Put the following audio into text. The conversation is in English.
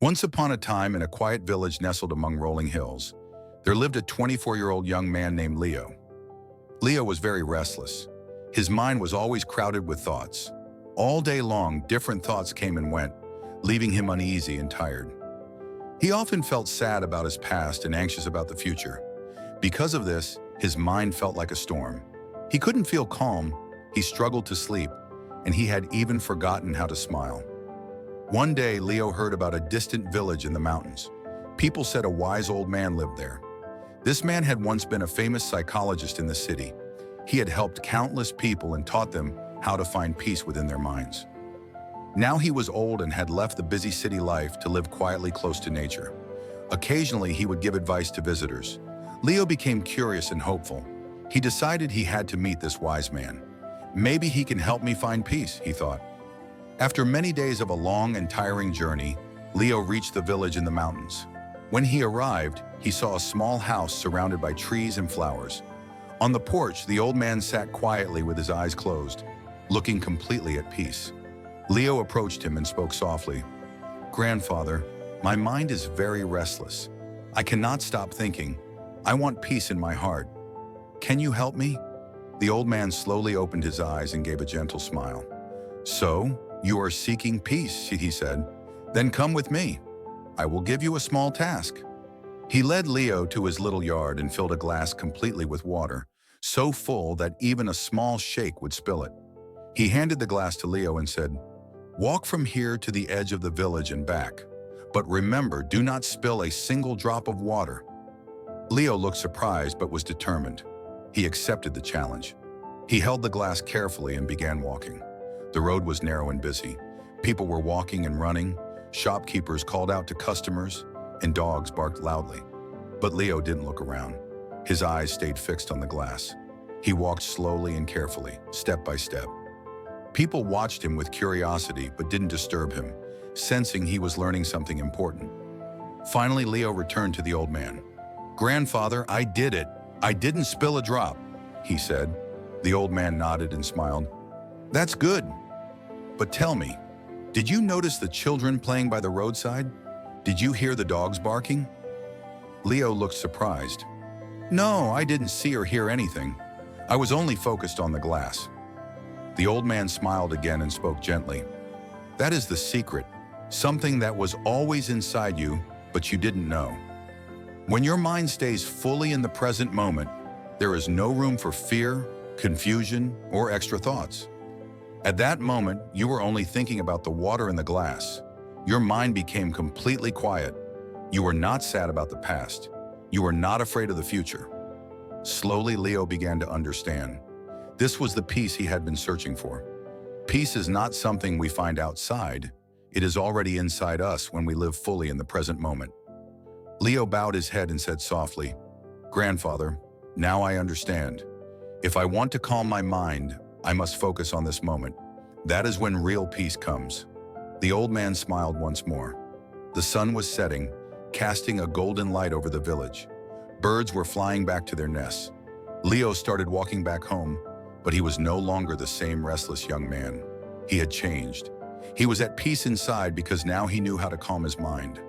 Once upon a time, in a quiet village nestled among rolling hills, there lived a 24-year-old young man named Leo. Leo was very restless. His mind was always crowded with thoughts. All day long, different thoughts came and went, leaving him uneasy and tired. He often felt sad about his past and anxious about the future. Because of this, his mind felt like a storm. He couldn't feel calm, he struggled to sleep, and he had even forgotten how to smile. One day, Leo heard about a distant village in the mountains. People said a wise old man lived there. This man had once been a famous psychologist in the city. He had helped countless people and taught them how to find peace within their minds. Now he was old and had left the busy city life to live quietly close to nature. Occasionally, he would give advice to visitors. Leo became curious and hopeful. He decided he had to meet this wise man. Maybe he can help me find peace, he thought. After many days of a long and tiring journey, Leo reached the village in the mountains. When he arrived, he saw a small house surrounded by trees and flowers. On the porch, the old man sat quietly with his eyes closed, looking completely at peace. Leo approached him and spoke softly. "Grandfather, my mind is very restless. I cannot stop thinking. I want peace in my heart. Can you help me?" The old man slowly opened his eyes and gave a gentle smile. "So, you are seeking peace," he said. "Then come with me. I will give you a small task." He led Leo to his little yard and filled a glass completely with water, so full that even a small shake would spill it. He handed the glass to Leo and said, "Walk from here to the edge of the village and back. But remember, do not spill a single drop of water." Leo looked surprised but was determined. He accepted the challenge. He held the glass carefully and began walking. The road was narrow and busy. People were walking and running. Shopkeepers called out to customers, and dogs barked loudly. But Leo didn't look around. His eyes stayed fixed on the glass. He walked slowly and carefully, step by step. People watched him with curiosity but didn't disturb him, sensing he was learning something important. Finally, Leo returned to the old man. "Grandfather, I did it. I didn't spill a drop," he said. The old man nodded and smiled. "That's good. But tell me, did you notice the children playing by the roadside? Did you hear the dogs barking?" Leo looked surprised. "No, I didn't see or hear anything. I was only focused on the glass." The old man smiled again and spoke gently. "That is the secret, something that was always inside you, but you didn't know. When your mind stays fully in the present moment, there is no room for fear, confusion, or extra thoughts. At that moment, you were only thinking about the water in the glass. Your mind became completely quiet. You were not sad about the past. You were not afraid of the future." Slowly, Leo began to understand. This was the peace he had been searching for. Peace is not something we find outside. It is already inside us when we live fully in the present moment. Leo bowed his head and said softly, "Grandfather, now I understand. If I want to calm my mind, I must focus on this moment. That is when real peace comes." The old man smiled once more. The sun was setting, casting a golden light over the village. Birds were flying back to their nests. Leo started walking back home, but he was no longer the same restless young man. He had changed. He was at peace inside because now he knew how to calm his mind.